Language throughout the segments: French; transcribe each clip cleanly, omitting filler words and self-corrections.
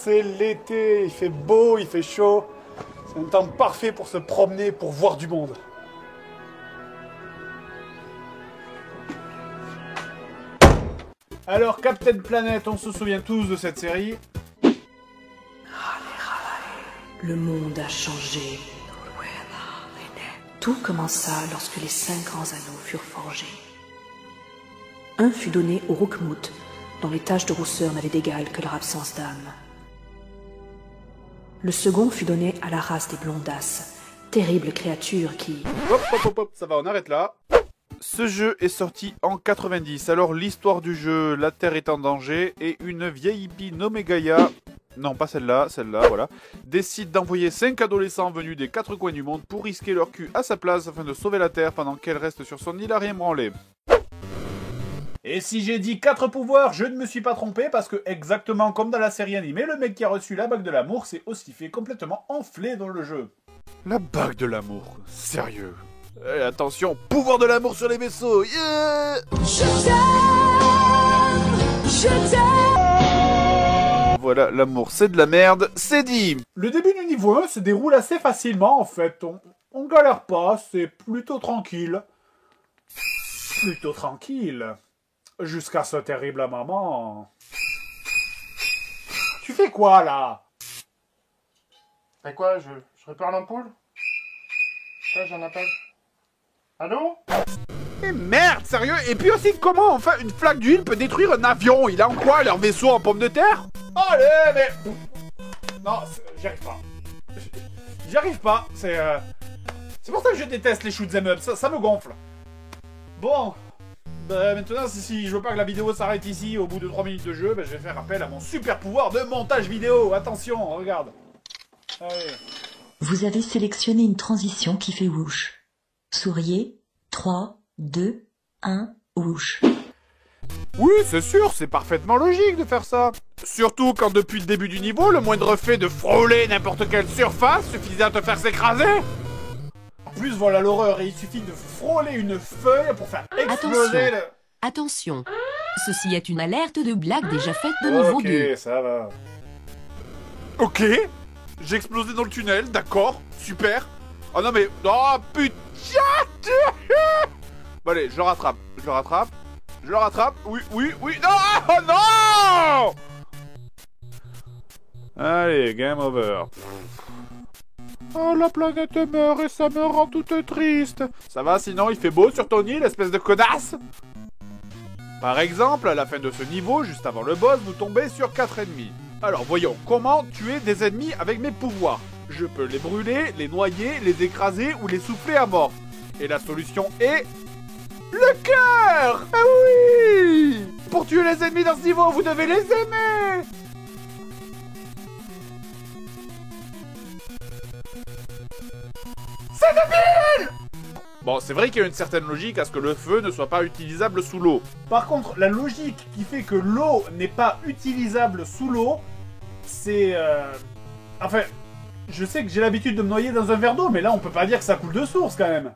c'est l'été, il fait beau, il fait chaud. C'est un temps parfait pour se promener, pour voir du monde. Alors, Captain Planet, on se souvient tous de cette série. Le monde a changé. Tout commença lorsque les 5 grands anneaux furent forgés. Un fut donné au Roukmout, dont les taches de rousseur n'avaient d'égal que leur absence d'âme. Le second fut donné à la race des Blondasses, terrible créature qui... Hop, ça va, on arrête là. Ce jeu est sorti en 90, alors l'histoire du jeu, la Terre est en danger, et une vieille hippie nommée Gaïa, non pas celle-là, voilà, décide d'envoyer 5 adolescents venus des 4 coins du monde pour risquer leur cul à sa place afin de sauver la Terre pendant qu'elle reste sur son île à rien branler. Et si j'ai dit 4 pouvoirs, je ne me suis pas trompé parce que exactement comme dans la série animée, le mec qui a reçu la bague de l'amour s'est aussi fait complètement enfler dans le jeu. La bague de l'amour, sérieux. Et attention, pouvoir de l'amour sur les vaisseaux, yeah! Je t'aime. Voilà, l'amour c'est de la merde, c'est dit. Le début du niveau 1 se déroule assez facilement en fait, on galère pas, c'est plutôt tranquille. Plutôt tranquille. Jusqu'à ce terrible moment. Tu fais quoi là? Fais quoi, je répare l'ampoule? Quoi, j'en appelle? Allô? Mais merde, sérieux? Et puis aussi, comment enfin une flaque d'huile peut détruire un avion? Il a en quoi leur vaisseau en pomme de terre? Allez, mais... Non, j'y arrive pas. J'y arrive pas, c'est pour ça que je déteste les shoot'em up, ça me gonfle. Bon, bah maintenant, si je veux pas que la vidéo s'arrête ici au bout de 3 minutes de jeu, bah, je vais faire appel à mon super pouvoir de montage vidéo. Attention, regarde. Allez. Vous avez sélectionné une transition qui fait whoosh. Souriez. 3, 2, 1, whoosh. Oui, c'est sûr, c'est parfaitement logique de faire ça. Surtout quand depuis le début du niveau, le moindre fait de frôler n'importe quelle surface suffisait à te faire s'écraser. En plus, voilà l'horreur, et il suffit de frôler une feuille pour faire exploser le... Attention, ceci est une alerte de blague déjà faite de niveau 2. Ok, ça va. Ok, j'ai explosé dans le tunnel, d'accord, super. Oh non mais... Oh putain. Bon allez, je le rattrape, oui, non, oh non. Allez, game over. Oh, la planète meurt et ça me rend toute triste. Ça va, sinon il fait beau sur ton île, espèce de connasse? Par exemple, à la fin de ce niveau, juste avant le boss, vous tombez sur 4 ennemis. Alors voyons, comment tuer des ennemis avec mes pouvoirs? Je peux les brûler, les noyer, les écraser ou les souffler à mort. Et la solution est... le cœur! Ah oui! Pour tuer les ennemis dans ce niveau, vous devez les aimer! C'est débile! Bon, c'est vrai qu'il y a une certaine logique à ce que le feu ne soit pas utilisable sous l'eau. Par contre, la logique qui fait que l'eau n'est pas utilisable sous l'eau, c'est... Enfin, je sais que j'ai l'habitude de me noyer dans un verre d'eau, mais là, on peut pas dire que ça coule de source, quand même.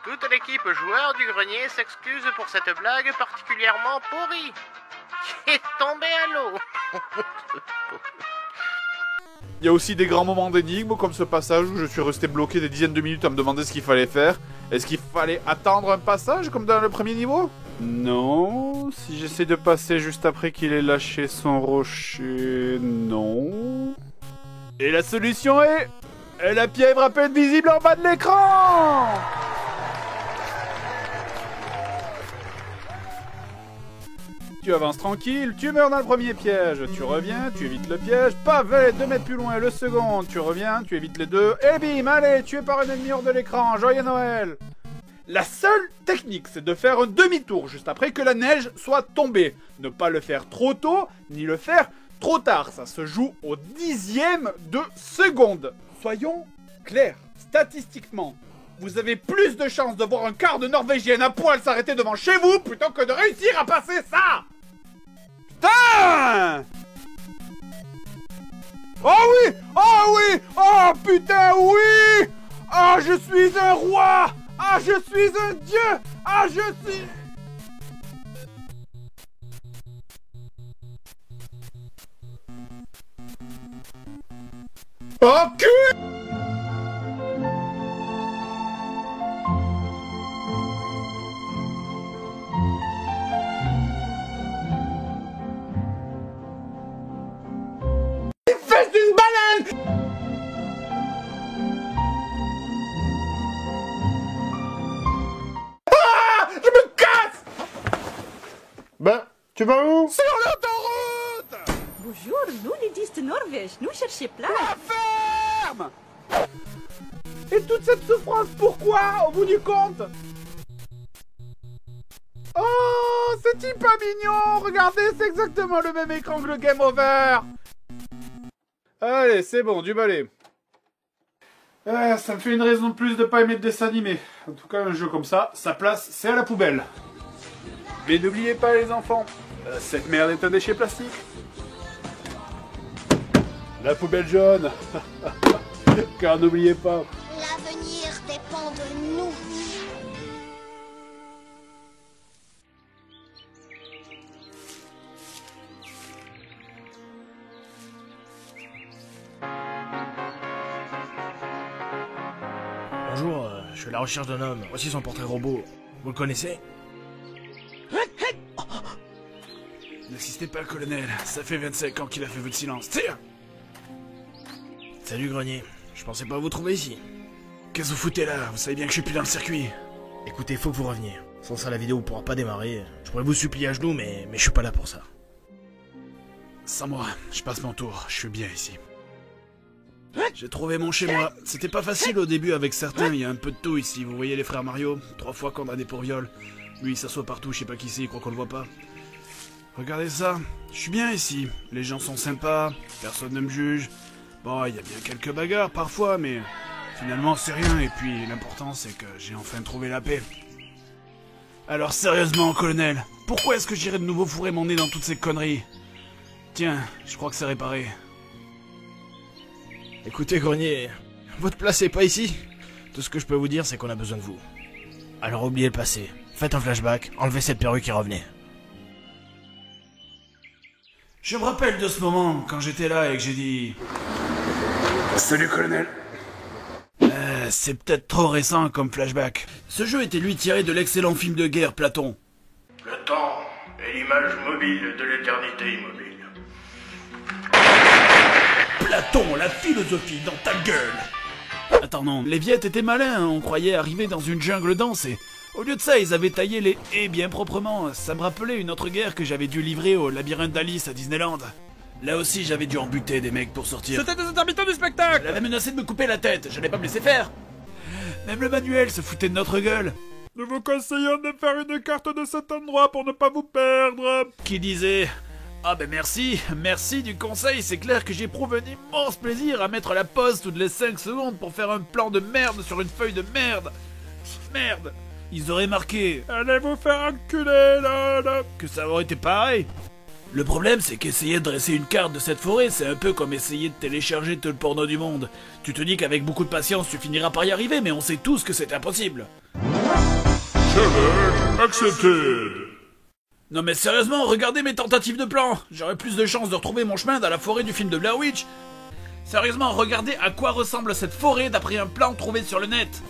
Toute l'équipe joueur du grenier s'excuse pour cette blague particulièrement pourrie qui est tombée à l'eau. Il y a aussi des grands moments d'énigme, comme ce passage où je suis resté bloqué des dizaines de minutes à me demander ce qu'il fallait faire. Est-ce qu'il fallait attendre un passage, comme dans le premier niveau? Non. Si j'essaie de passer juste après qu'il ait lâché son rocher... Non. Et la solution est... la pieuvre à peine visible en bas de l'écran! Tu avances tranquille, tu meurs dans le premier piège, tu reviens, tu évites le piège, paf, allez, 2 mètres plus loin, le second, tu reviens, tu évites les deux, et bim, allez, tué par un ennemi hors de l'écran, joyeux Noël! La seule technique, c'est de faire un demi-tour juste après que la neige soit tombée. Ne pas le faire trop tôt, ni le faire trop tard, ça se joue au 10e de seconde. Soyons clairs, statistiquement, vous avez plus de chances de voir un quart de Norvégienne à poil s'arrêter devant chez vous plutôt que de réussir à passer ça! Putain! Oh oui! Oh oui! Oh putain oui! Ah, je suis un roi! Ah, je suis un dieu! Ah, je suis... Oh cul! Fais d'une baleine! Ah! Je me casse! Ben, tu vas où? Sur l'autoroute! Bonjour, nous les 10 de Norvège, nous cherchons place. La ferme! Et toute cette souffrance, pourquoi, au bout du compte? Oh, c'est hyper mignon! Regardez, c'est exactement le même écran que le Game Over! Allez, c'est bon, du balai. Ça me fait une raison de plus de pas aimer le dessin animé. En tout cas, un jeu comme ça, sa place, c'est à la poubelle. Mais n'oubliez pas, les enfants, cette merde est un déchet plastique. La poubelle jaune. Car n'oubliez pas. L'avenir dépend de nous. Bonjour, je suis à la recherche d'un homme. Voici son portrait robot. Vous le connaissez? N'insistez pas, colonel. Ça fait 25 ans qu'il a fait votre silence. Tire! Salut, Grenier. Je pensais pas vous trouver ici. Qu'est-ce que vous foutez là? Vous savez bien que je suis plus dans le circuit. Écoutez, faut que vous reveniez. Sans ça, la vidéo pourra pas démarrer. Je pourrais vous supplier à genoux, mais je suis pas là pour ça. Sans moi, je passe mon tour. Je suis bien ici. J'ai trouvé mon chez-moi. C'était pas facile au début avec certains, il y a un peu de tout ici. Vous voyez les frères Mario? 3 fois condamné pour viol. Lui, il s'assoit partout, je sais pas qui c'est, il croit qu'on le voit pas. Regardez ça, je suis bien ici. Les gens sont sympas, personne ne me juge. Bon, il y a bien quelques bagarres parfois, mais finalement c'est rien. Et puis l'important c'est que j'ai enfin trouvé la paix. Alors sérieusement, colonel, pourquoi est-ce que j'irais de nouveau fourrer mon nez dans toutes ces conneries? Tiens, je crois que c'est réparé. Écoutez, Grenier, votre place est pas ici. Tout ce que je peux vous dire, c'est qu'on a besoin de vous. Alors oubliez le passé, faites un flashback, enlevez cette perruque et revenez. Je me rappelle de ce moment, quand j'étais là et que j'ai dit... Salut, colonel. C'est peut-être trop récent comme flashback. Ce jeu était lui tiré de l'excellent film de guerre Platon. Le temps est l'image mobile de l'éternité immobile. Platon, la philosophie dans ta gueule. Attends, non, les Viettes étaient malins, on croyait arriver dans une jungle dense et... Au lieu de ça, ils avaient taillé les haies bien proprement. Ça me rappelait une autre guerre que j'avais dû livrer au labyrinthe d'Alice à Disneyland. Là aussi, j'avais dû en buter des mecs pour sortir. C'était des intermittents du spectacle! Elle avait menacé de me couper la tête, j'allais pas me laisser faire. Même le manuel se foutait de notre gueule. Nous vous conseillons de faire une carte de cet endroit pour ne pas vous perdre. Qui disait... Ah ben merci, merci du conseil, c'est clair que j'éprouve un immense plaisir à mettre la pause toutes les 5 secondes pour faire un plan de merde sur une feuille de merde. Merde. Ils auraient marqué « Allez vous faire enculer, là !» que ça aurait été pareil. Le problème, c'est qu'essayer de dresser une carte de cette forêt, c'est un peu comme essayer de télécharger tout le porno du monde. Tu te dis qu'avec beaucoup de patience, tu finiras par y arriver, mais on sait tous que c'est impossible. Challenge accepted. Non mais sérieusement, regardez mes tentatives de plan. J'aurais plus de chances de retrouver mon chemin dans la forêt du film de Blair Witch. Sérieusement, regardez à quoi ressemble cette forêt d'après un plan trouvé sur le net.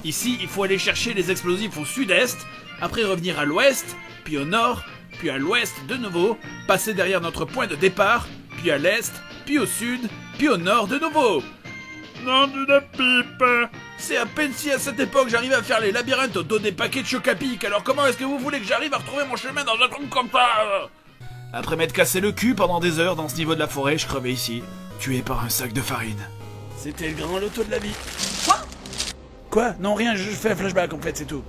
Ici, il faut aller chercher les explosifs au sud-est, après revenir à l'ouest, puis au nord, puis à l'ouest de nouveau, passer derrière notre point de départ, puis à l'est, puis au sud, puis au nord de nouveau. Nom d'une pipe! C'est à peine si à cette époque j'arrivais à faire les labyrinthes au dos des paquets de choc-à-pic, alors comment est-ce que vous voulez que j'arrive à retrouver mon chemin dans un truc comme ça? Après m'être cassé le cul pendant des heures dans ce niveau de la forêt, je crevais ici, tué par un sac de farine. C'était le grand loto de la vie. Quoi? Non, rien, je fais un flashback en fait, c'est tout.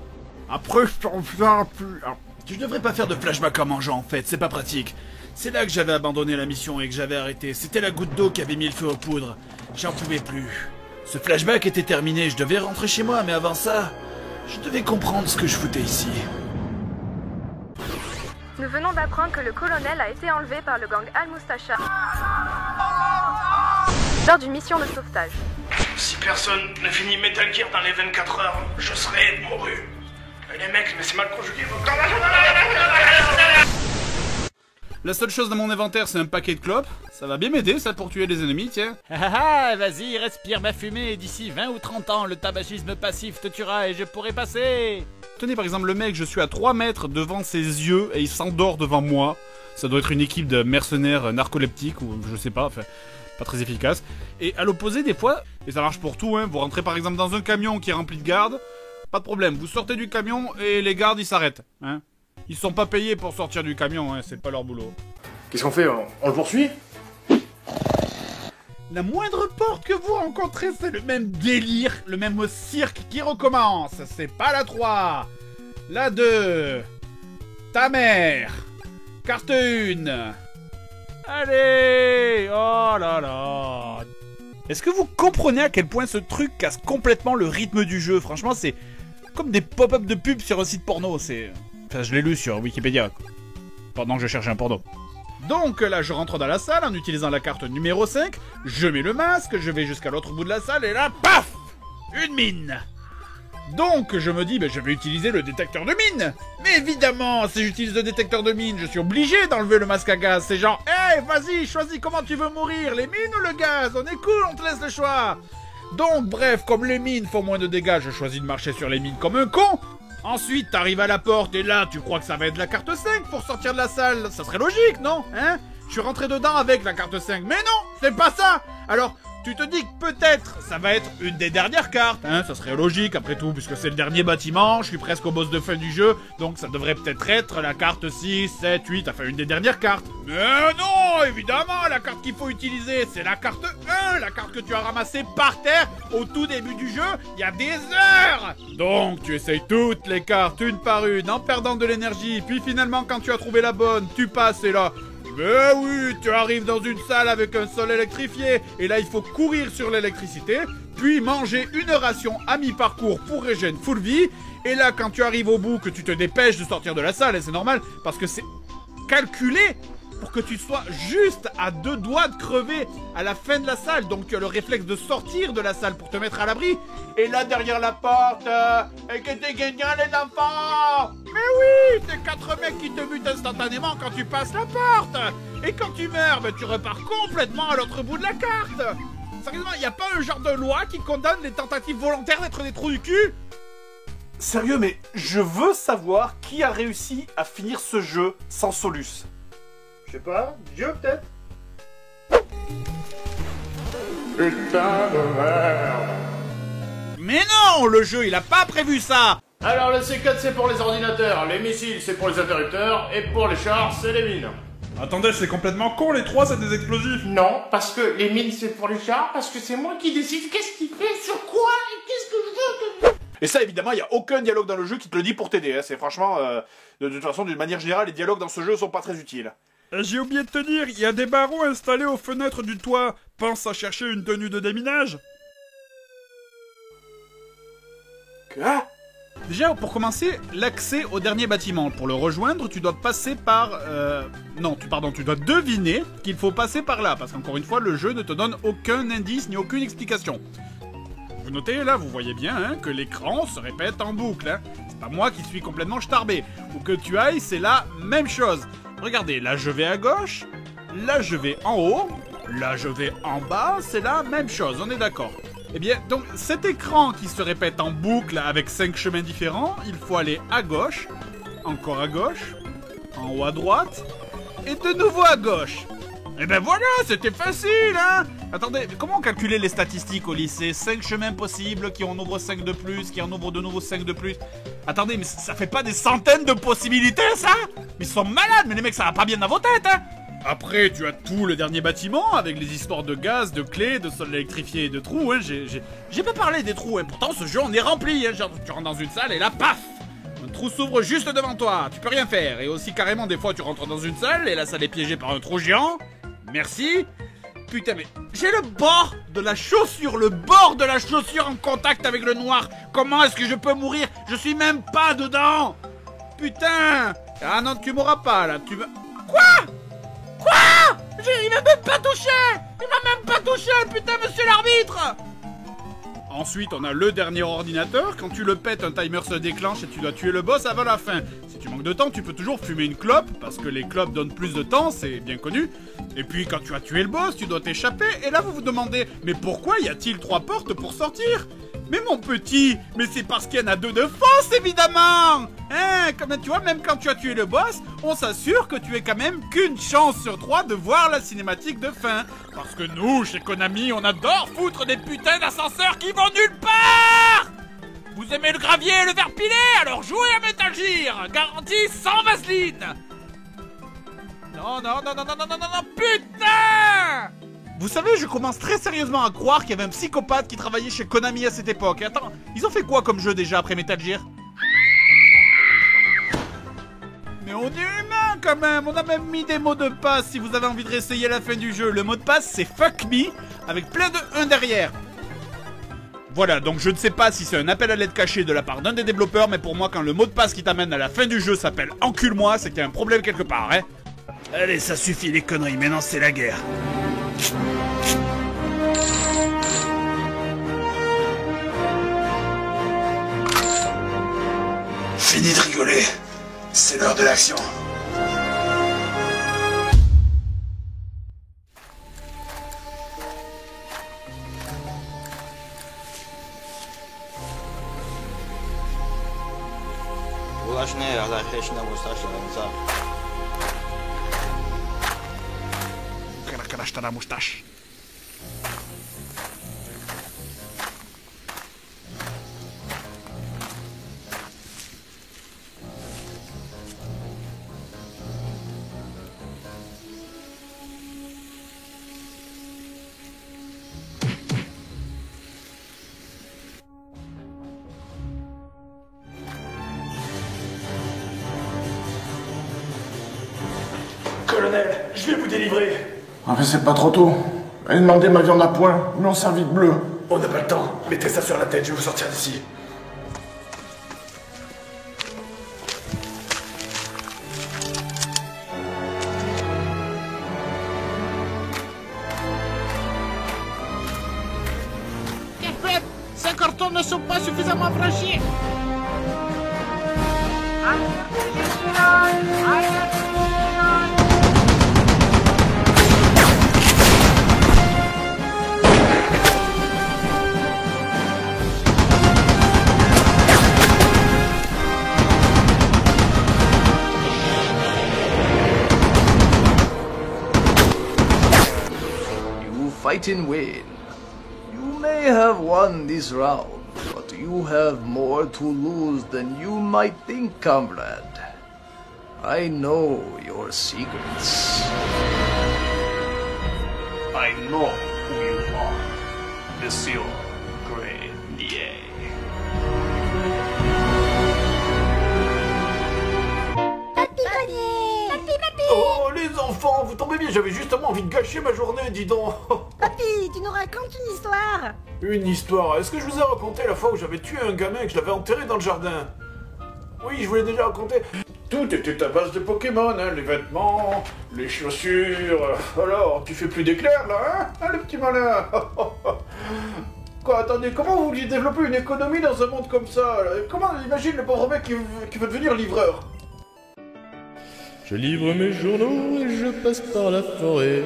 Après, je t'en viens plus. Je devrais pas faire de flashback en mangeant en fait, c'est pas pratique. C'est là que j'avais abandonné la mission et que j'avais arrêté. C'était la goutte d'eau qui avait mis le feu aux poudres. J'en pouvais plus. Ce flashback était terminé, je devais rentrer chez moi, mais avant ça, je devais comprendre ce que je foutais ici. Nous venons d'apprendre que le colonel a été enlevé par le gang Al-Mustacha lors d'une mission de sauvetage. Si personne ne finit Metal Gear dans les 24 heures, je serai mouru. Les mecs, mais c'est mal conjugué. La seule chose dans mon inventaire, c'est un paquet de clopes. Ça va bien m'aider, ça, pour tuer les ennemis, tiens. Ah ah, vas-y, respire ma fumée, d'ici 20 ou 30 ans, le tabagisme passif te tuera et je pourrai passer. Tenez, par exemple, le mec, je suis à 3 mètres devant ses yeux et il s'endort devant moi. Ça doit être une équipe de mercenaires narcoleptiques ou je sais pas, enfin, pas très efficace. Et à l'opposé, des fois, et ça marche pour tout, hein, vous rentrez par exemple dans un camion qui est rempli de gardes, pas de problème, vous sortez du camion et les gardes, ils s'arrêtent, hein. Ils sont pas payés pour sortir du camion, hein, c'est pas leur boulot. Qu'est-ce qu'on fait? On le poursuit? La moindre porte que vous rencontrez, c'est le même délire, le même cirque qui recommence. C'est pas la 3, la 2, ta mère, carte 1. Allez, oh là là. Est-ce que vous comprenez à quel point ce truc casse complètement le rythme du jeu? Franchement, c'est comme des pop-up de pub sur un site porno, c'est... Enfin, je l'ai lu sur Wikipédia, pendant que je cherchais un porno. Donc là, je rentre dans la salle en utilisant la carte numéro 5, je mets le masque, je vais jusqu'à l'autre bout de la salle, et là, paf! Une mine! Donc, je me dis, je vais utiliser le détecteur de mine! Mais évidemment, si j'utilise le détecteur de mine, je suis obligé d'enlever le masque à gaz, c'est genre, hey, vas-y, choisis comment tu veux mourir, les mines ou le gaz? On est cool, on te laisse le choix! Donc, bref, comme les mines font moins de dégâts, je choisis de marcher sur les mines comme un con! Ensuite, t'arrives à la porte et là, tu crois que ça va être la carte 5 pour sortir de la salle. Ça serait logique, non? Hein? Je suis rentré dedans avec la carte 5. Mais non, c'est pas ça! Alors, tu te dis que peut-être ça va être une des dernières cartes, hein? Ça serait logique après tout, puisque c'est le dernier bâtiment, je suis presque au boss de fin du jeu, donc ça devrait peut-être être la carte 6, 7, 8, enfin une des dernières cartes. Mais non, évidemment, la carte qu'il faut utiliser, c'est la carte 1, la carte que tu as ramassée par terre au tout début du jeu, il y a des heures! Donc tu essayes toutes les cartes, une par une, en perdant de l'énergie, puis finalement quand tu as trouvé la bonne, tu passes et là... Mais oui, tu arrives dans une salle avec un sol électrifié, et là il faut courir sur l'électricité, puis manger une ration à mi-parcours pour régénérer full vie, et là quand tu arrives au bout, que tu te dépêches de sortir de la salle, et c'est normal, parce que c'est calculé pour que tu sois juste à 2 doigts de crever à la fin de la salle, donc tu as le réflexe de sortir de la salle pour te mettre à l'abri, et là derrière la porte, et que t'es gagnant les enfants! Mais oui, c'est 4 mecs qui te butent instantanément quand tu passes la porte! Et quand tu meurs, tu repars complètement à l'autre bout de la carte! Sérieusement, y a pas un genre de loi qui condamne les tentatives volontaires d'être des trous du cul? Sérieux, mais je veux savoir qui a réussi à finir ce jeu sans Solus. Je sais pas, Dieu peut-être? Putain de merde! Mais non, le jeu il a pas prévu ça! Alors le C4 c'est pour les ordinateurs, les missiles c'est pour les interrupteurs, et pour les chars c'est les mines. Attendez, c'est complètement con, les 3 c'est des explosifs. Non, parce que les mines c'est pour les chars, parce que c'est moi qui décide qu'est-ce qu'il fait, sur quoi, et qu'est-ce que je veux. Et ça, évidemment, il n'y a aucun dialogue dans le jeu qui te le dit pour t'aider. Hein. C'est franchement, de toute façon, d'une manière générale, les dialogues dans ce jeu sont pas très utiles. J'ai oublié de te dire, il y a des barreaux installés aux fenêtres du toit. Pense à chercher une tenue de déminage. Quoi? Déjà, pour commencer, l'accès au dernier bâtiment. Pour le rejoindre, tu dois passer par... tu dois deviner qu'il faut passer par là. Parce qu'encore une fois, le jeu ne te donne aucun indice ni aucune explication. Vous notez, là, vous voyez bien hein, que l'écran se répète en boucle. Hein. C'est pas moi qui suis complètement starbé. Où que tu ailles, c'est la même chose. Regardez, là je vais à gauche, là je vais en haut, là je vais en bas, c'est la même chose, on est d'accord. Eh bien, donc cet écran qui se répète en boucle avec 5 chemins différents, il faut aller à gauche, encore à gauche, en haut à droite, et de nouveau à gauche. Eh ben voilà, c'était facile, hein. Attendez, mais comment calculer les statistiques au lycée? 5 chemins possibles, qui en ouvrent 5 de plus, qui en ouvrent de nouveau 5 de plus. Attendez, mais ça fait pas des centaines de possibilités, ça? Mais ils sont malades, mais les mecs, ça va pas bien dans vos têtes, hein. Après, tu as tout le dernier bâtiment, avec les histoires de gaz, de clés, de sol électrifié et de trous, hein. J'ai pas parlé des trous, hein. Pourtant, ce jeu, on est rempli, hein. Genre, tu rentres dans une salle et là, paf! Un trou s'ouvre juste devant toi, tu peux rien faire. Et aussi, carrément, des fois, tu rentres dans une salle et la salle est piégée par un trou géant. Merci. Putain, mais j'ai le bord de la chaussure en contact avec le noir. Comment est-ce que je peux mourir? Je suis même pas dedans. Putain, Ah non, tu m'auras pas, là, tu me... Quoi? Il m'a même pas touché! Il m'a même pas touché, putain, monsieur l'arbitre! Ensuite, on a le dernier ordinateur. Quand tu le pètes, un timer se déclenche et tu dois tuer le boss avant la fin. Si tu manques de temps, tu peux toujours fumer une clope, parce que les clopes donnent plus de temps, c'est bien connu. Et puis, quand tu as tué le boss, tu dois t'échapper. Et là, vous vous demandez, mais pourquoi y a-t-il 3 portes pour sortir? Mais mon petit, mais c'est parce qu'il y en a 2 de force, évidemment! Hein, comme tu vois, même quand tu as tué le boss, on s'assure que tu aies quand même qu'une chance sur 3 de voir la cinématique de fin. Parce que nous, chez Konami, on adore foutre des putains d'ascenseurs qui vont nulle part! Vous aimez le gravier et le verre pilé? Alors jouez à Metal Gear! Garantie sans vaseline! Non, putain! Vous savez, je commence très sérieusement à croire qu'il y avait un psychopathe qui travaillait chez Konami à cette époque. Et attends, ils ont fait quoi comme jeu déjà après Metal Gear? Mais on est humain quand même, on a même mis des mots de passe si vous avez envie de réessayer la fin du jeu. Le mot de passe c'est fuck me, avec plein de 1 derrière. Voilà, donc je ne sais pas si c'est un appel à l'aide caché de la part d'un des développeurs, mais pour moi quand le mot de passe qui t'amène à la fin du jeu s'appelle encule-moi, c'est qu'il y a un problème quelque part, hein. Allez, ça suffit les conneries, maintenant c'est la guerre. Fini de rigoler, c'est l'heure de l'action. La moustache. Colonel, je vais vous délivrer. Ah mais c'est pas trop tôt. Allez demander ma viande à point, mais en servie de bleu. On n'a pas le temps. Mettez ça sur la tête, je vais vous sortir d'ici. Qu'est-ce que 5 cartons ne sont pas suffisamment franchis. Fight and win. You may have won this round, but you have more to lose than you might think, comrade. I know your secrets. I know who you are, Monsieur Grenier. Oh, les enfants, vous tombez bien, j'avais justement envie de gâcher ma journée, dis donc. Papy, tu nous racontes une histoire. Une histoire? Est-ce que je vous ai raconté la fois où j'avais tué un gamin et que je l'avais enterré dans le jardin? Oui, je vous l'ai déjà raconté. Tout était à base de Pokémon, hein, les vêtements, les chaussures... Alors, tu fais plus d'éclairs, là, hein, le petit malin. Quoi, attendez, comment vous vouliez développer une économie dans un monde comme ça? Comment, imagine le pauvre mec qui veut devenir livreur. Je livre mes journaux et je passe par la forêt.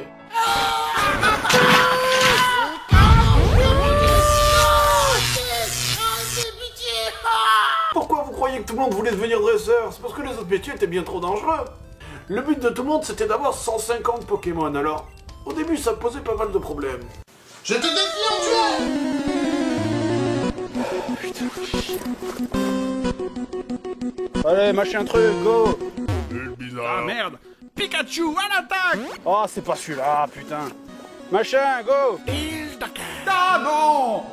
Pourquoi vous croyez que tout le monde voulait devenir dresseur? C'est parce que les autres métiers étaient bien trop dangereux. Le but de tout le monde, c'était d'avoir 150 Pokémon, alors... Au début, ça posait pas mal de problèmes. Je te défie en duel! Allez, machin truc, go! Ah merde! Pikachu à l'attaque! Oh, c'est pas celui-là, putain! Machin, go! Ah non!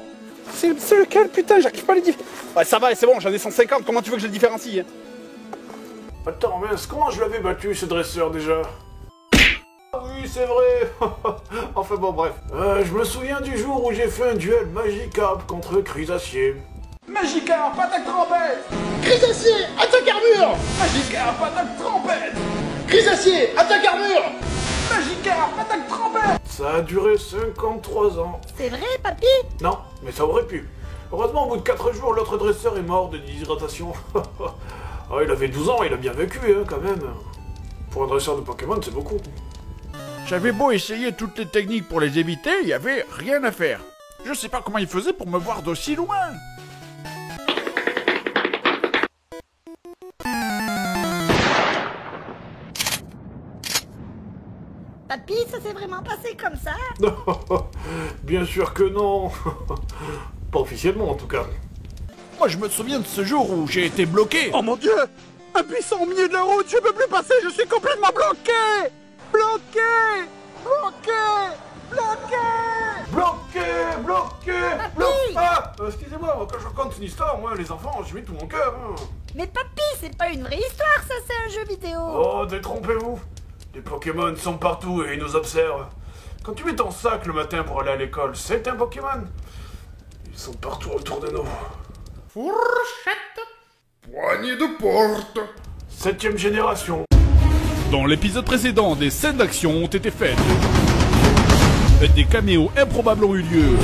C'est lequel, putain? J'arrive pas à les dire. Ouais, ça va, c'est bon, j'en ai 150, comment tu veux que je le différencie? Attends, mince, comment je l'avais battu, ce dresseur, déjà? Ah oui, c'est vrai. Enfin bon, bref. Je me souviens du jour où j'ai fait un duel Magikarp contre Crusacier. Magikarp, attaque trompette! Grisacier, attaque armure! Magikarp, attaque trompette! Grisacier, attaque armure! Magikarp, attaque trompette! Ça a duré 53 ans. C'est vrai, papy? Non, mais ça aurait pu. Heureusement, au bout de 4 jours, l'autre dresseur est mort de déshydratation. Ah, il avait 12 ans, il a bien vécu, hein, quand même. Pour un dresseur de Pokémon, c'est beaucoup. J'avais beau essayer toutes les techniques pour les éviter, il y avait rien à faire. Je sais pas comment il faisait pour me voir d'aussi loin. Papy, ça s'est vraiment passé comme ça? Bien sûr que non. Pas officiellement, en tout cas. Moi, je me souviens de ce jour où j'ai été bloqué. Oh mon dieu! Un buisson au milieu de la route, je peux plus passer, je suis complètement bloqué! Bloqué! Bloqué! Bloqué! Bloqué! Ah, excusez-moi, quand je raconte une histoire, moi, les enfants, je mets tout mon cœur. Hein. Mais papy, c'est pas une vraie histoire, ça, c'est un jeu vidéo! Oh, détrompez-vous! Les Pokémon sont partout et ils nous observent. Quand tu mets ton sac le matin pour aller à l'école, c'est un Pokémon. Ils sont partout autour de nous. Fourchette! Poignée de porte! 7ème génération. Dans l'épisode précédent, des scènes d'action ont été faites. Des caméos improbables ont eu lieu.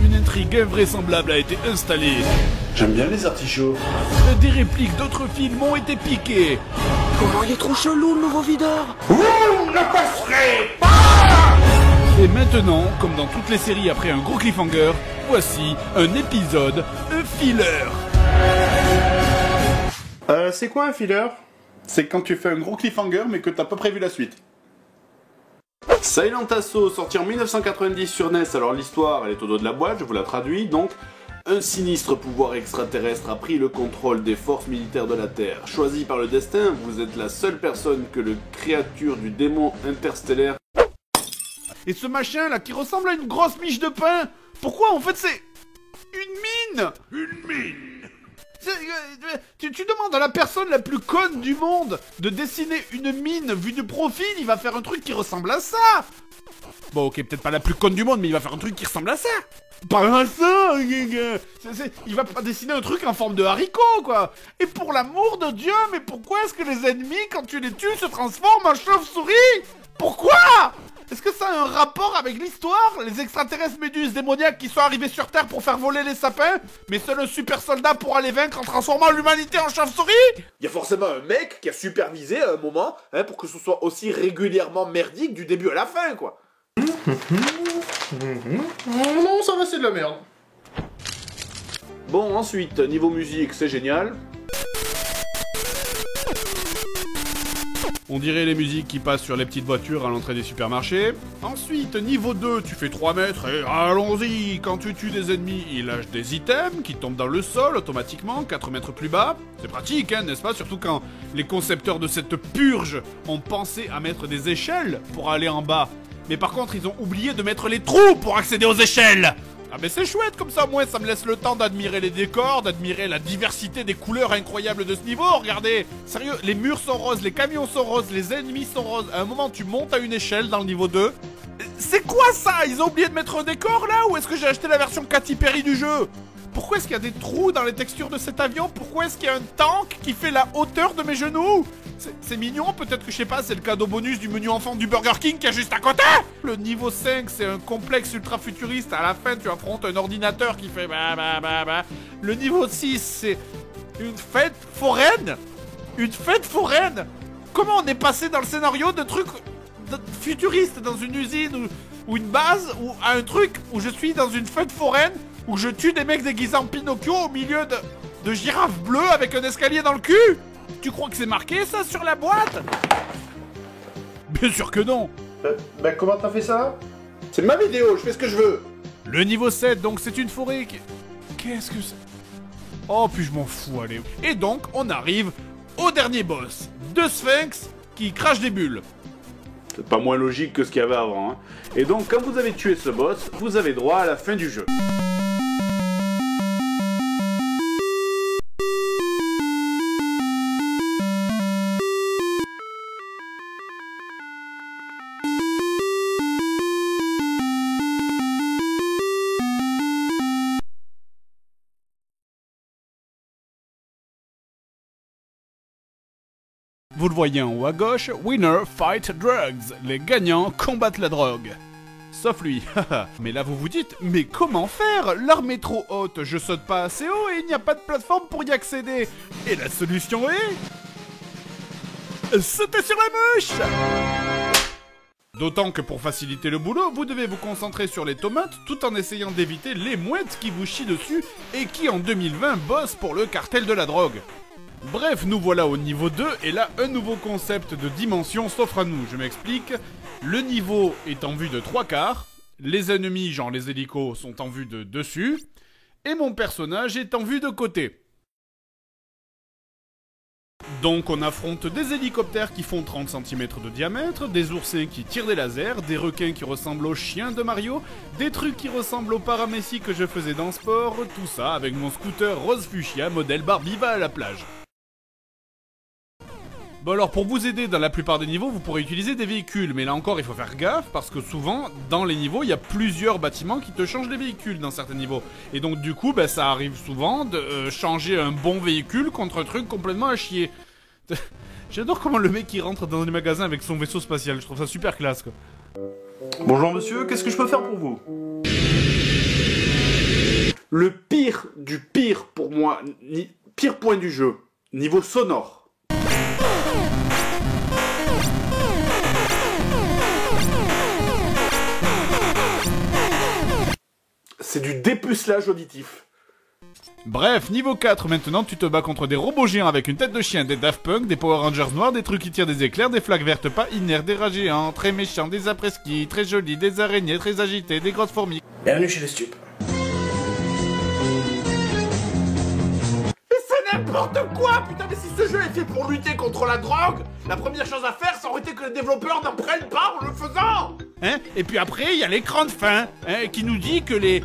Une intrigue invraisemblable a été installée. J'aime bien les artichauts. Des répliques d'autres films ont été piquées. Comment il est trop chelou, le nouveau videur! Vous ne passerez pas! Et maintenant, comme dans toutes les séries après un gros cliffhanger, voici un épisode, un filler. C'est quoi un filler? C'est quand tu fais un gros cliffhanger mais que t'as pas prévu la suite. Silent Assault, sorti en 1990 sur NES, alors l'histoire elle est au dos de la boîte, je vous la traduis, donc un sinistre pouvoir extraterrestre a pris le contrôle des forces militaires de la Terre. Choisi par le destin, vous êtes la seule personne que le créature du démon interstellaire... Et ce machin là qui ressemble à une grosse miche de pain, pourquoi en fait c'est... une mine? Une mine! Tu demandes à la personne la plus conne du monde de dessiner une mine vue du profil, il va faire un truc qui ressemble à ça. Bon ok, peut-être pas la plus conne du monde, mais il va faire un truc qui ressemble à ça. Pas à ça. Il va pas dessiner un truc en forme de haricot, quoi. Et pour l'amour de Dieu, mais pourquoi est-ce que les ennemis, quand tu les tues, se transforment en chauve-souris? Pourquoi? Est-ce que ça a un rapport avec l'histoire? Les extraterrestres méduses démoniaques qui sont arrivés sur Terre pour faire voler les sapins, mais seul un super soldat pourra les vaincre en transformant l'humanité en chauve-souris? Il y a forcément un mec qui a supervisé à un moment, hein, pour que ce soit aussi régulièrement merdique du début à la fin, quoi. Non, ça va, c'est de la merde. Bon, ensuite, niveau musique, c'est génial. On dirait les musiques qui passent sur les petites voitures à l'entrée des supermarchés. Ensuite, niveau 2, tu fais 3 mètres et allons-y. Quand tu tues des ennemis, ils lâchent des items qui tombent dans le sol automatiquement, 4 mètres plus bas. C'est pratique, hein, n'est-ce pas? Surtout quand les concepteurs de cette purge ont pensé à mettre des échelles pour aller en bas. Mais par contre, ils ont oublié de mettre les trous pour accéder aux échelles. Ah mais c'est chouette comme ça, moi ça me laisse le temps d'admirer les décors, d'admirer la diversité des couleurs incroyables de ce niveau, regardez. Sérieux, les murs sont roses, les camions sont roses, les ennemis sont roses. À un moment tu montes à une échelle dans le niveau 2. C'est quoi ça? Ils ont oublié de mettre un décor là? Ou est-ce que j'ai acheté la version Katy Perry du jeu? Pourquoi est-ce qu'il y a des trous dans les textures de cet avion? Pourquoi est-ce qu'il y a un tank qui fait la hauteur de mes genoux? C'est mignon, peut-être que je sais pas, c'est le cadeau bonus du menu enfant du Burger King qui est juste à côté. Le niveau 5, c'est un complexe ultra futuriste. À la fin, tu affrontes un ordinateur qui fait bah. Le niveau 6, c'est une fête foraine. Une fête foraine. Comment on est passé dans le scénario de trucs futuristes dans une usine ou une base ou à un truc où je suis dans une fête foraine où je tue des mecs déguisés en Pinocchio au milieu de girafes bleues avec un escalier dans le cul? Tu crois que c'est marqué ça sur la boîte? Bien sûr que non. Ben comment t'as fait ça? C'est ma vidéo, je fais ce que je veux. Le niveau 7, donc c'est une forêt qui... Qu'est-ce que c'est? Oh, puis je m'en fous, allez. Et donc, on arrive au dernier boss. Deux sphinx qui crachent des bulles. C'est pas moins logique que ce qu'il y avait avant, hein. Et donc, quand vous avez tué ce boss, vous avez droit à la fin du jeu. vous le voyez en haut à gauche, Winner Fight Drugs. Les gagnants combattent la drogue. Sauf lui. Mais là vous vous dites, mais comment faire? L'arme est trop haute, je saute pas assez haut et il n'y a pas de plateforme pour y accéder. Et la solution est... sauter sur la mouche! D'autant que pour faciliter le boulot, vous devez vous concentrer sur les tomates tout en essayant d'éviter les mouettes qui vous chient dessus et qui en 2020 bossent pour le cartel de la drogue. Bref, nous voilà au niveau 2 et là un nouveau concept de dimension s'offre à nous, je m'explique. Le niveau est en vue de 3/4, les ennemis, genre les hélicos, sont en vue de dessus, et mon personnage est en vue de côté. Donc on affronte des hélicoptères qui font 30 cm de diamètre, des oursins qui tirent des lasers, des requins qui ressemblent aux chiens de Mario, des trucs qui ressemblent aux paramessies que je faisais dans Sport, tout ça avec mon scooter rose fuchsia modèle Barbie va à la plage. Bon alors pour vous aider dans la plupart des niveaux, vous pourrez utiliser des véhicules, mais là encore il faut faire gaffe parce que souvent dans les niveaux il y a plusieurs bâtiments qui te changent les véhicules dans certains niveaux. Et donc du coup ça arrive souvent de changer un bon véhicule contre un truc complètement à chier. J'adore comment le mec il rentre dans les magasins avec son vaisseau spatial, je trouve ça super classe quoi. Bonjour monsieur, qu'est-ce que je peux faire pour vous? Le pire du pire pour moi, pire point du jeu, niveau sonore. C'est du dépucelage auditif. Bref, niveau 4, maintenant tu te bats contre des robots géants avec une tête de chien, des Daft Punk, des Power Rangers noirs, des trucs qui tirent des éclairs, des flaques vertes pas inertes, des rats géants, très méchants, des après-ski, très jolis, des araignées très agitées, des grosses fourmis. Bienvenue chez les stupes. Mais c'est n'importe quoi, putain, mais si ce jeu est fait pour lutter contre la drogue, la première chose à faire, ça aurait été que les développeurs n'en prennent pas en le faisant. Hein? Et puis après, il y a l'écran de fin, hein, qui nous dit que les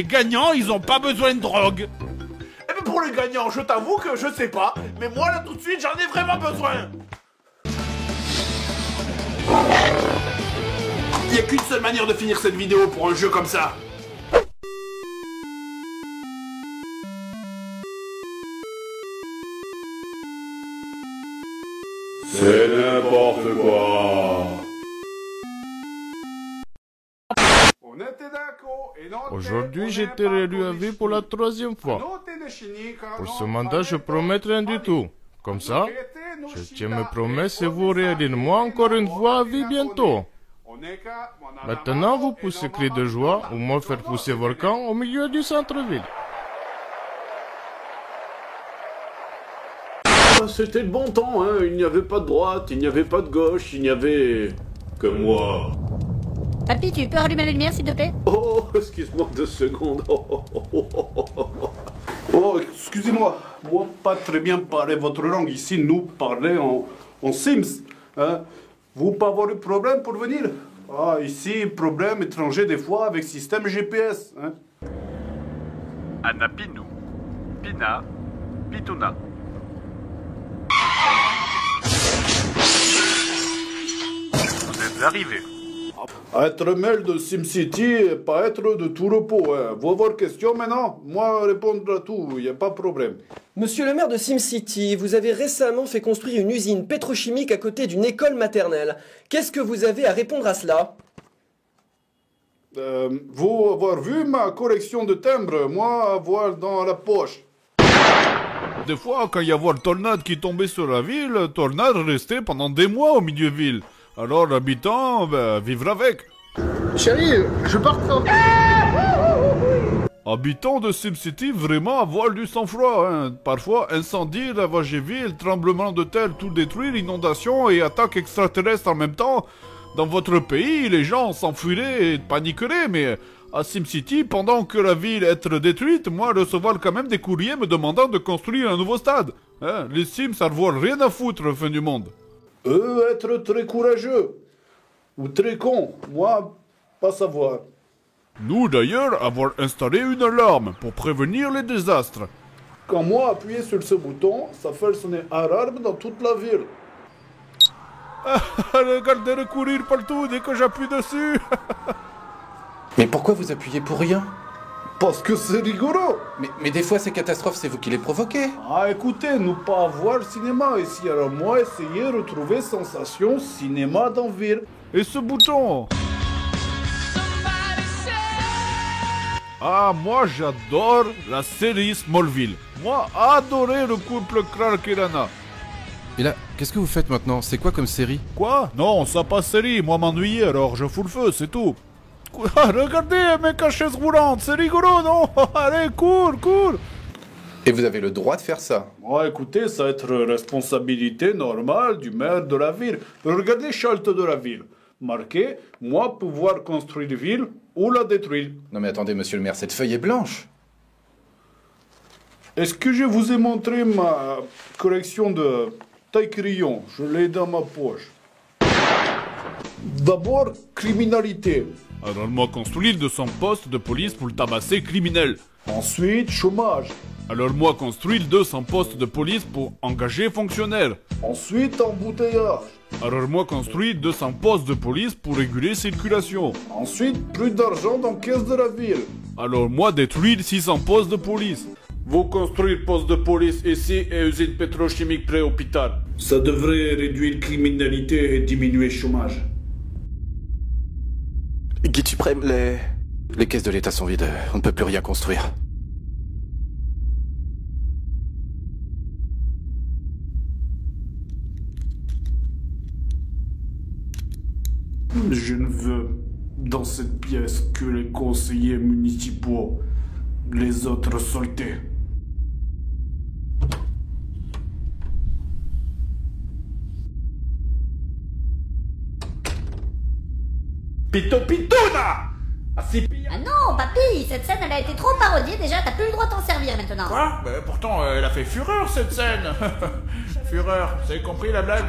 gagnants, ils ont pas besoin de drogue. Eh ben pour les gagnants, je t'avoue que je sais pas, mais moi là tout de suite, j'en ai vraiment besoin. Il y a qu'une seule manière de finir cette vidéo pour un jeu comme ça. C'est n'importe quoi. Aujourd'hui, j'ai été réélu à vie pour la 3e fois. Pour ce mandat, je promets rien du tout. Comme ça, je tiens mes promesses et vous réélire moi encore une fois à vie bientôt. Maintenant, vous poussez cris de joie ou me faire pousser votre camp au milieu du centre-ville. C'était le bon temps, hein. Il n'y avait pas de droite, il n'y avait pas de gauche, il n'y avait que moi. Papy, tu peux rallumer la lumière s'il te plaît? Oh, excuse-moi 2 secondes. Oh, excusez-moi, moi pas très bien parler votre langue. Ici, nous parlons en Sims. Hein? Vous pas avoir de problème pour venir? Ah, ici, problème étranger des fois avec système GPS. Hein? Anna Pinou, Pina, Pituna. Vous êtes arrivés. Être mail de SimCity et pas être de tout repos. Hein. Vous avez question maintenant? Moi, répondre à tout, il n'y a pas de problème. Monsieur le maire de SimCity, vous avez récemment fait construire une usine pétrochimique à côté d'une école maternelle. Qu'est-ce que vous avez à répondre à cela? Vous avoir vu ma collection de timbres, moi avoir dans la poche. Des fois, quand il y avait le tornade qui tombait sur la ville, le tornade restait pendant des mois au milieu ville. Alors l'habitant, vivre avec. Chérie, je pars quand? Habitants de SimCity, vraiment avoir du sang-froid. Hein. Parfois, incendie, ravage ville, tremblement de terre, tout détruire, inondation et attaque extraterrestre en même temps. Dans votre pays, les gens s'enfuiraient et paniqueraient, mais à SimCity, pendant que la ville est détruite, moi recevoir quand même des courriers me demandant de construire un nouveau stade. Hein. Les Sims, ça ne voit rien à foutre, fin du monde. Être très courageux. Ou très con. Moi, pas savoir. Nous, d'ailleurs, avoir installé une alarme pour prévenir les désastres. Quand moi appuyer sur ce bouton, ça fait sonner alarme dans toute la ville. Regardez courir partout dès que j'appuie dessus. Mais pourquoi vous appuyez pour rien? Parce que c'est rigolo. Mais des fois, ces catastrophes, c'est vous qui les provoquez. Ah, écoutez, nous pas voir cinéma ici. Alors moi, essayer de retrouver sensation cinéma dans ville. Et ce bouton? Ah, moi j'adore la série Smallville. Moi, adoré le couple Clark et Lana. Et là, qu'est-ce que vous faites maintenant? C'est quoi comme série? Quoi? Non, ça pas série. Moi m'ennuyer, alors je fous le feu, c'est tout. Regardez, mec à chaise roulante, c'est rigolo, non? Allez, cours. Et vous avez le droit de faire ça. Ouais, écoutez, ça va être responsabilité normale du maire de la ville. Regardez charte de la ville. Marqué, moi pouvoir construire ville ou la détruire. Non mais attendez, monsieur le maire, cette feuille est blanche. Est-ce que je vous ai montré ma collection de taille-crayon? Je l'ai dans ma poche. D'abord, criminalité. Alors moi construire 200 postes de police pour le tabasser criminel. Ensuite, chômage. Alors moi construire 200 postes de police pour engager fonctionnaires. Ensuite, embouteillage. Alors moi construire 200 postes de police pour réguler circulation. Ensuite, plus d'argent dans la caisse de la ville. Alors moi détruire 600 postes de police. Vous construire poste de police ici et usine pétrochimique près hôpital. Ça devrait réduire la criminalité et diminuer le chômage. Guide suprême, les caisses de l'État sont vides. On ne peut plus rien construire. Je ne veux dans cette pièce que les conseillers municipaux, les autres saletés. Pitouna! Ah non, papy, cette scène elle a été trop parodiée déjà, t'as plus le droit de t'en servir maintenant. Quoi? Pourtant, elle a fait fureur cette scène. Fureur, vous avez compris la blague?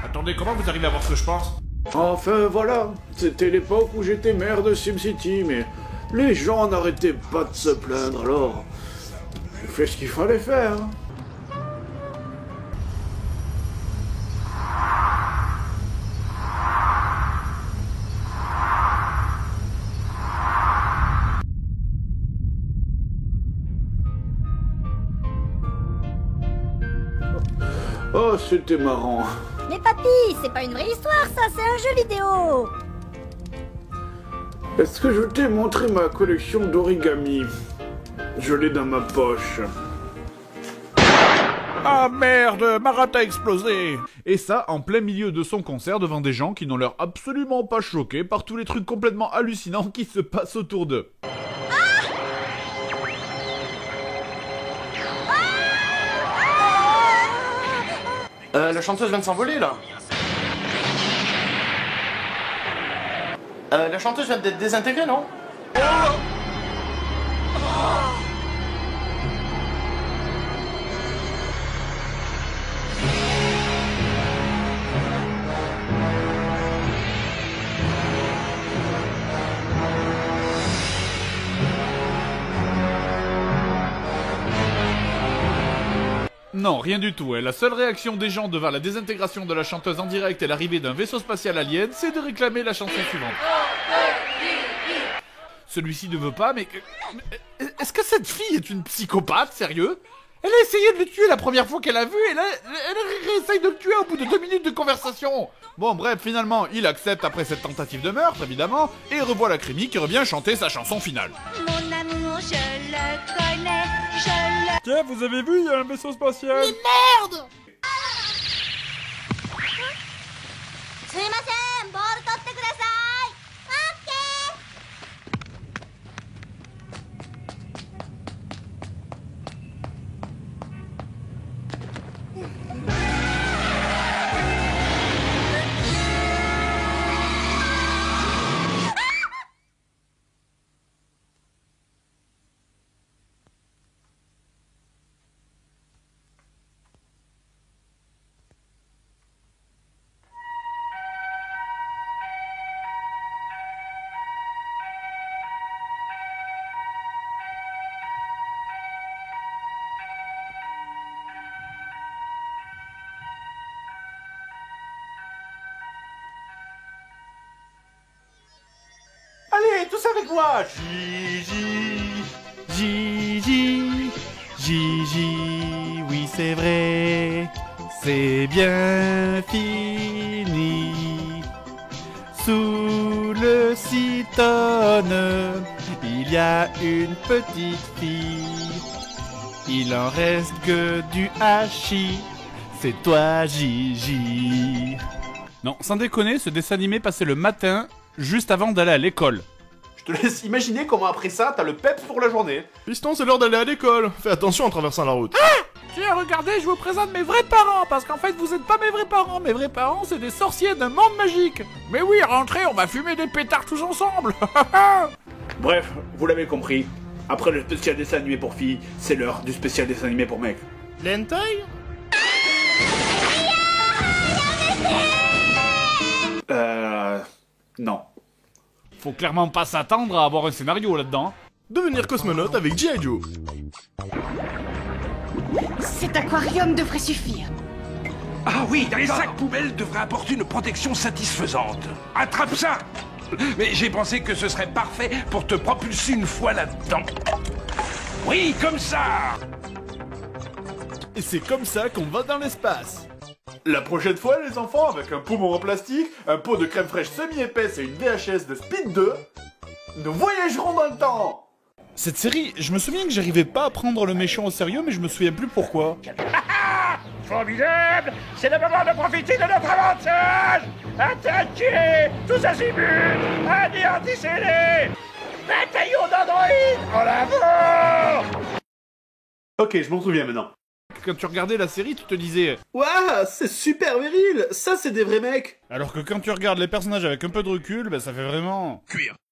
Attendez, comment vous arrivez à voir ce que je pense? Enfin voilà, c'était l'époque où j'étais maire de SimCity, mais les gens n'arrêtaient pas de se plaindre, alors j'ai fait ce qu'il fallait faire. Oh, c'était marrant. Mais papy, c'est pas une vraie histoire ça, c'est un jeu vidéo. Est-ce que je t'ai montré ma collection d'origami? Je l'ai dans ma poche. Ah merde, ma rate a explosé. Et ça, en plein milieu de son concert devant des gens qui n'ont l'air absolument pas choqués par tous les trucs complètement hallucinants qui se passent autour d'eux. La chanteuse vient de s'envoler, là. La chanteuse vient d'être désintégrée, non? Non, rien du tout. La seule réaction des gens devant la désintégration de la chanteuse en direct et l'arrivée d'un vaisseau spatial alien, c'est de réclamer la chanson suivante. Celui-ci ne veut pas, mais... Est-ce que cette fille est une psychopathe, sérieux? Elle a essayé de le tuer la première fois qu'elle l'a vu, et là, elle réessaye de le tuer au bout de 2 minutes de conversation. Bon, bref, finalement, il accepte après cette tentative de meurtre, évidemment, et revoit la Crémy qui revient chanter sa chanson finale. Mon amour, je le connais, je le... Tiens, vous avez vu, il y a un vaisseau spatial. Mais merde! Sumimasen, ball totte kudasai! Allez, tous avec moi! Gigi! Gigi, Gigi, oui c'est vrai, c'est bien fini. Sous le citone, il y a une petite fille. Il en reste que du hachis, c'est toi Gigi. Non, sans déconner, ce dessin animé passait le matin, juste avant d'aller à l'école. Je te laisse imaginer comment après ça, t'as le peps pour la journée. Piston, c'est l'heure d'aller à l'école. Fais attention en traversant la route. Tiens, regardez, je vous présente mes vrais parents, parce qu'en fait, vous êtes pas mes vrais parents. Mes vrais parents, c'est des sorciers d'un monde magique. Mais oui, rentrez, on va fumer des pétards tous ensemble. Bref, vous l'avez compris. Après le spécial dessin animé pour filles, c'est l'heure du spécial dessin animé pour mecs. L'hentai? Non. Faut clairement pas s'attendre à avoir un scénario là-dedans. Devenir cosmonaute avec G.I. Joe. Cet aquarium devrait suffire. Ah oui, les sacs poubelles devraient apporter une protection satisfaisante. Attrape ça! Mais j'ai pensé que ce serait parfait pour te propulser une fois là-dedans. Oui, comme ça! Et c'est comme ça qu'on va dans l'espace. La prochaine fois, les enfants, avec un poumon en plastique, un pot de crème fraîche semi-épaisse et une VHS de Speed 2, nous voyagerons dans le temps! Cette série, je me souviens que j'arrivais pas à prendre le méchant au sérieux, mais je me souviens plus pourquoi. Formidable! C'est le moment de profiter de notre avantage! Attaquez! Tous azimuts! Anéantissez-les! Bataillon d'androïdes! En avant! Ok, je m'en souviens maintenant. Quand tu regardais la série, tu te disais « Ouah, c'est super viril! Ça, c'est des vrais mecs! » Alors que quand tu regardes les personnages avec un peu de recul, ben ça fait vraiment...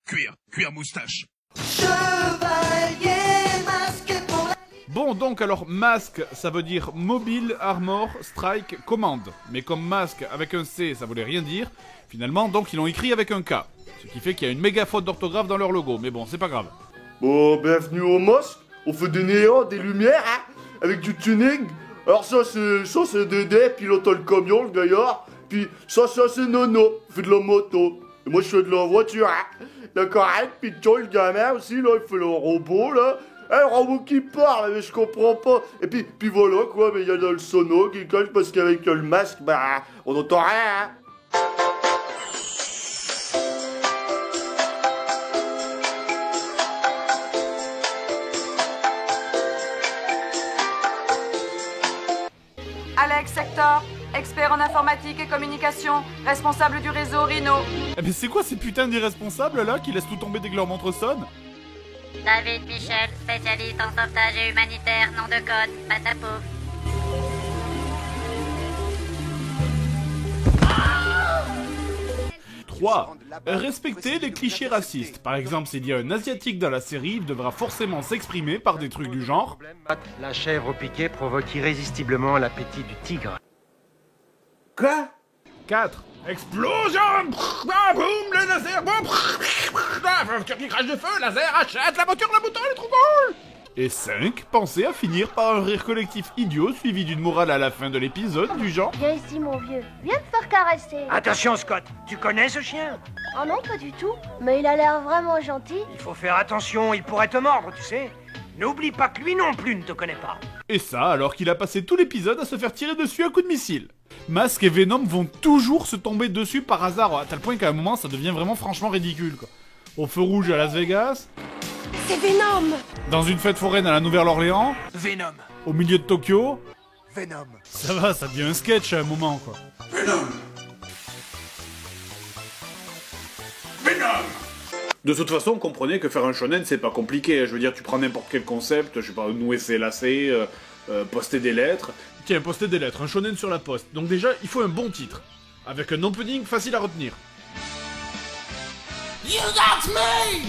Cuir moustache. Chevalier masque pour la... Bon, donc alors masque, ça veut dire mobile, armor, strike, commande. Mais comme masque avec un C, ça voulait rien dire. Finalement, donc ils l'ont écrit avec un K. Ce qui fait qu'il y a une méga faute d'orthographe dans leur logo. Mais bon, c'est pas grave. Bon, bienvenue au masque. On fait des néons, des lumières, hein, avec du tuning. Alors ça c'est Dédé, pilote le camion, le gaillard. Puis ça c'est Nono, il fait de la moto. Et moi je fais de la voiture, hein. D'accord, hein, puis le gamin aussi, là, il fait le robot, là. Hein, le robot qui parle, mais je comprends pas. Et puis voilà, quoi, mais il y a le sono qui colle parce qu'avec le masque, bah, on n'entend rien, hein. Alex Sector, expert en informatique et communication, responsable du réseau Rhino. Eh mais c'est quoi ces putains d'irresponsables là qui laissent tout tomber dès que leur montre sonne? David Michel, spécialiste en sauvetage et humanitaire, nom de code, Patapouf. Respecter les clichés racistes. Par exemple, s'il y a un asiatique dans la série, il devra forcément s'exprimer par des trucs du genre. La chèvre au piquet provoque irrésistiblement l'appétit du tigre. Quoi 4. Explosion! Boum, le laser! Boum! Voiture qui crache du feu, laser, achète la voiture, le bouton, elle est trop cool! Et 5. Pensez à finir par un rire collectif idiot suivi d'une morale à la fin de l'épisode du genre. Viens ici mon vieux, viens te faire caresser. Attention Scott, tu connais ce chien? Oh non, pas du tout, mais il a l'air vraiment gentil. Il faut faire attention, il pourrait te mordre, tu sais. N'oublie pas que lui non plus ne te connaît pas. Et ça alors qu'il a passé tout l'épisode à se faire tirer dessus à coups de missile. Mask et Venom vont toujours se tomber dessus par hasard, à tel point qu'à un moment ça devient vraiment franchement ridicule quoi. Au feu rouge à Las Vegas. C'est Venom! Dans une fête foraine à la Nouvelle-Orléans. Venom. Au milieu de Tokyo. Venom. Ça va, ça devient un sketch à un moment quoi. Venom. Venom. De toute façon, comprenez que faire un shonen, c'est pas compliqué. Je veux dire, tu prends n'importe quel concept, je sais pas, nouer ses lacets, poster des lettres. Tiens, poster des lettres, un shonen sur la poste. Donc déjà, il faut un bon titre. Avec un opening facile à retenir. You got me!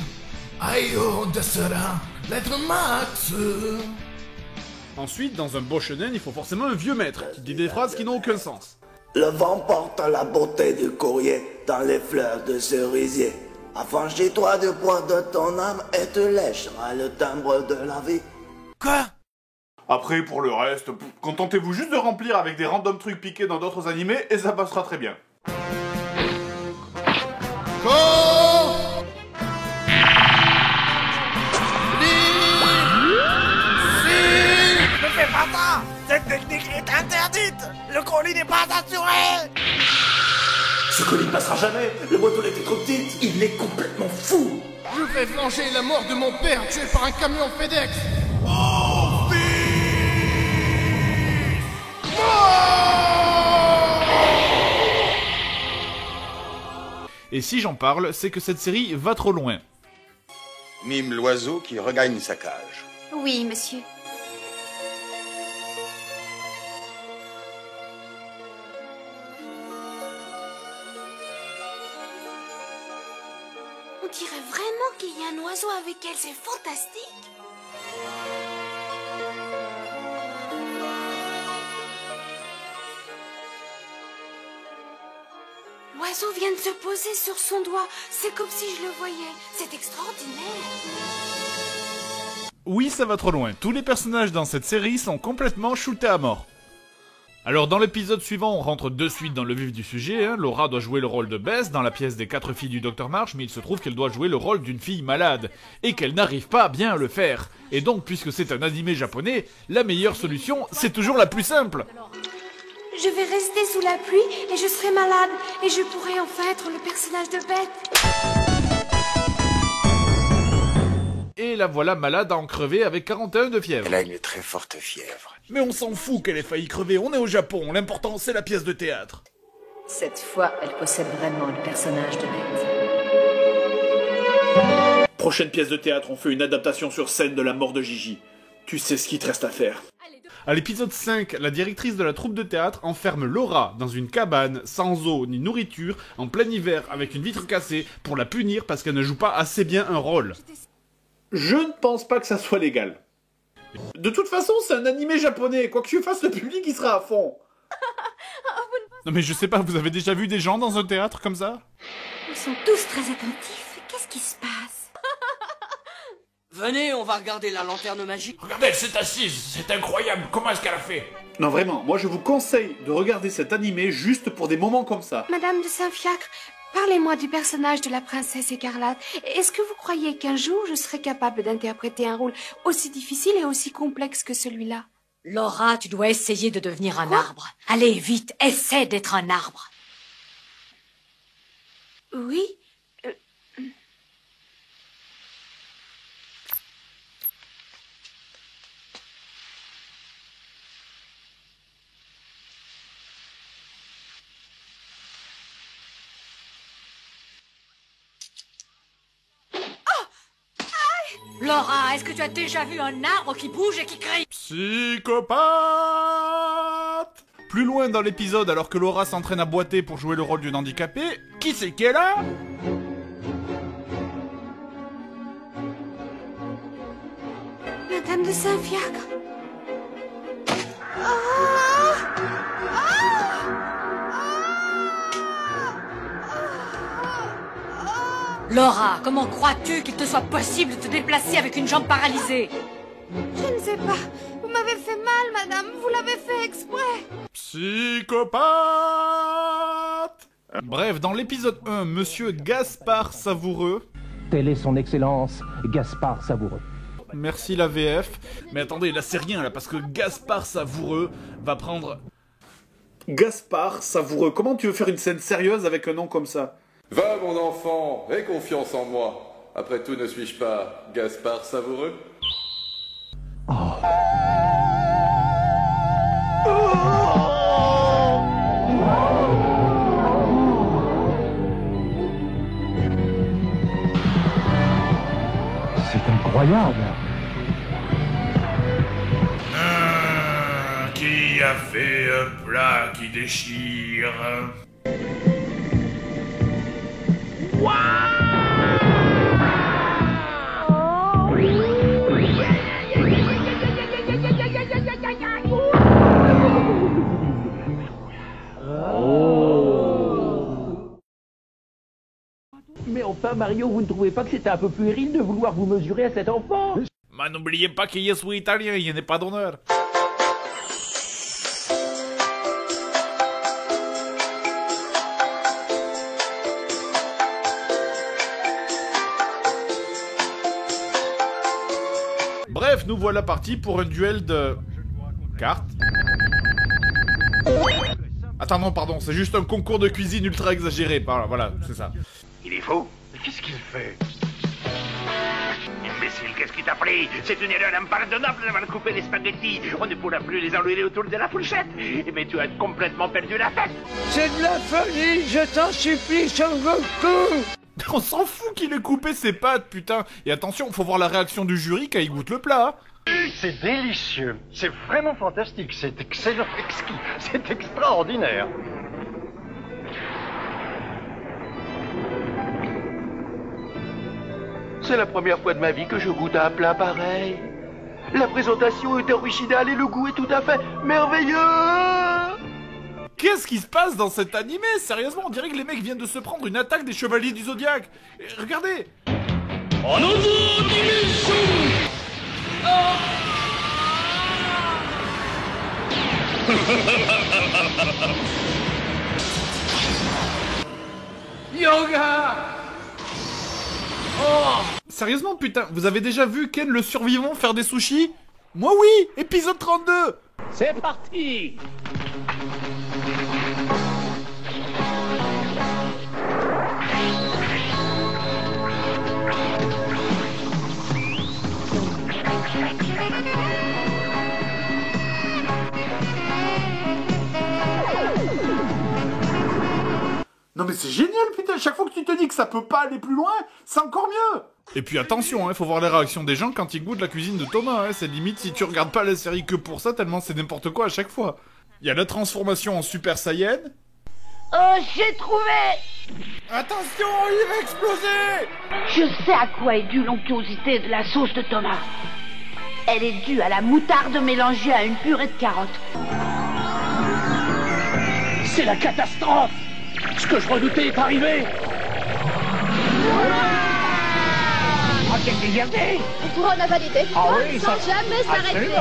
Aïe, de cela, lettre max. Ensuite, dans un beau shonen, il faut forcément un vieux maître qui dit des phrases qui n'ont aucun sens. Le vent porte la beauté du courrier dans les fleurs de cerisier. Affranchis-toi du poids de ton âme et te lèchera le timbre de la vie. Quoi? Après, pour le reste, contentez-vous juste de remplir avec des random trucs piqués dans d'autres animés et ça passera très bien. Le colis n'est pas assuré! Ce colis ne passera jamais. Le boîte aux lettres est trop petite. Il est complètement fou. Je vais venger la mort de mon père tué par un camion FedEx! Et si j'en parle, c'est que cette série va trop loin. Mime l'oiseau qui regagne sa cage. Oui, monsieur. On dirait vraiment qu'il y a un oiseau avec elle, c'est fantastique. L'oiseau vient de se poser sur son doigt, c'est comme si je le voyais, c'est extraordinaire. Oui, ça va trop loin. Tous les personnages dans cette série sont complètement shootés à mort. Alors dans l'épisode suivant, on rentre de suite dans le vif du sujet, hein. Laura doit jouer le rôle de Bess dans la pièce des 4 filles du Dr March, mais il se trouve qu'elle doit jouer le rôle d'une fille malade, et qu'elle n'arrive pas bien à le faire. Et donc, puisque c'est un animé japonais, la meilleure solution, c'est toujours la plus simple. Je vais rester sous la pluie et je serai malade, et je pourrai enfin être le personnage de Beth. Et la voilà malade à en crever avec 41 de fièvre. Elle a une très forte fièvre. Mais on s'en fout qu'elle ait failli crever, on est au Japon, l'important c'est la pièce de théâtre. Cette fois, elle possède vraiment le personnage de Beth. Prochaine pièce de théâtre, on fait une adaptation sur scène de la mort de Gigi. Tu sais ce qu'il te reste à faire. À l'épisode 5, la directrice de la troupe de théâtre enferme Laura dans une cabane, sans eau ni nourriture, en plein hiver, avec une vitre cassée, pour la punir parce qu'elle ne joue pas assez bien un rôle. Je ne pense pas que ça soit légal. De toute façon, c'est un animé japonais, quoi que tu fasses, le public il sera à fond. Non mais je sais pas, vous avez déjà vu des gens dans un théâtre comme ça? Ils sont tous très attentifs, qu'est-ce qui se passe? Venez, on va regarder la lanterne magique. Regardez, elle s'est assise, c'est incroyable, comment est-ce qu'elle a fait? Non vraiment, moi je vous conseille de regarder cet animé juste pour des moments comme ça. Madame de Saint-Fiacre, parlez-moi du personnage de la princesse écarlate. Est-ce que vous croyez qu'un jour je serai capable d'interpréter un rôle aussi difficile et aussi complexe que celui-là? Laura, tu dois essayer de devenir un arbre. Allez, vite, essaie d'être un arbre. Oui. Laura, est-ce que tu as déjà vu un arbre qui bouge et qui crie? Psychopathe! Plus loin dans l'épisode, alors que Laura s'entraîne à boiter pour jouer le rôle d'une handicapée, qui c'est qui est là? Madame de Saint-Fiacre. Laura, comment crois-tu qu'il te soit possible de te déplacer avec une jambe paralysée? Je ne sais pas. Vous m'avez fait mal, madame. Vous l'avez fait exprès. Psychopathe! Bref, dans l'épisode 1, Monsieur Gaspard Savoureux... Telle est son excellence, Gaspard Savoureux. Merci la VF. Mais attendez, là c'est rien, là, parce que Gaspard Savoureux va prendre... Gaspard Savoureux, comment tu veux faire une scène sérieuse avec un nom comme ça? Va mon enfant, aie confiance en moi. Après tout, ne suis-je pas Gaspard Savoureux? C'est incroyable. Qui a fait un plat qui déchire? Mais enfin, Mario, vous ne trouvez pas que c'était un peu puéril de vouloir vous mesurer à cet enfant? Mais n'oubliez pas qu'il est italien, il n'est pas d'honneur. Bref, nous voilà partis pour un duel de... cartes. Attends, non, pardon, c'est juste un concours de cuisine ultra exagéré. Voilà, c'est ça. Il est fou. Mais qu'est-ce qu'il fait? Imbécile, qu'est-ce qui t'a pris? C'est une erreur impardonnable d'avoir coupé les spaghettis. On ne pourra plus les enrouler autour de la fourchette. Mais tu as complètement perdu la tête. C'est de la folie, je t'en supplie, Son Goku. On s'en fout qu'il ait coupé ses pâtes, putain. Et attention, faut voir la réaction du jury quand il goûte le plat. C'est délicieux, c'est vraiment fantastique, c'est excellent, exquis, c'est extraordinaire. C'est la première fois de ma vie que je goûte à un plat pareil. La présentation est originale et le goût est tout à fait merveilleux. Qu'est-ce qui se passe dans cet animé? Sérieusement, on dirait que les mecs viennent de se prendre une attaque des chevaliers du Zodiaque. Et regardez. Yoga. Oh. Sérieusement, putain, vous avez déjà vu Ken le survivant faire des sushis? Moi oui, épisode 32. C'est parti. Non mais c'est génial, putain, chaque fois que tu te dis que ça peut pas aller plus loin, c'est encore mieux. Et puis attention, faut voir les réactions des gens quand ils goûtent la cuisine de Thomas, c'est limite si tu regardes pas la série que pour ça, tellement c'est n'importe quoi à chaque fois. Il y a la transformation en Super Saiyan. Oh, j'ai trouvé! Attention, il va exploser! Je sais à quoi est due l'onctuosité de la sauce de Thomas. Elle est due à la moutarde mélangée à une purée de carottes. C'est la catastrophe. Ce que je redoutais est arrivé. Ah, regardez. On pourra en avaler des fois sans jamais s'arrêter.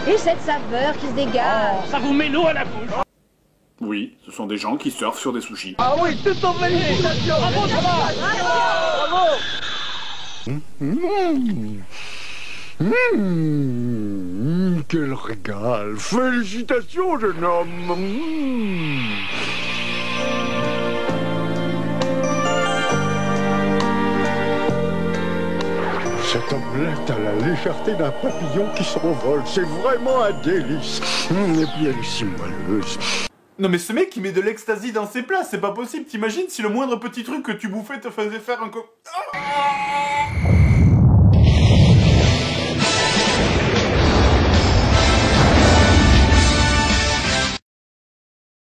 Et cette saveur qui se dégage. Oh, ça vous met l'eau à la bouche. Oui, ce sont des gens qui surfent sur des sushis. Ah oui, tout en félicitations. Bravo, ça va. Bravo. Quel régal. Félicitations, jeune homme. Cette omelette a la légèreté d'un papillon qui s'envole. C'est vraiment un délice. Et puis elle est si moelleuse. Non mais ce mec il met de l'ecstasy dans ses plats, c'est pas possible. T'imagines si le moindre petit truc que tu bouffais te faisait faire un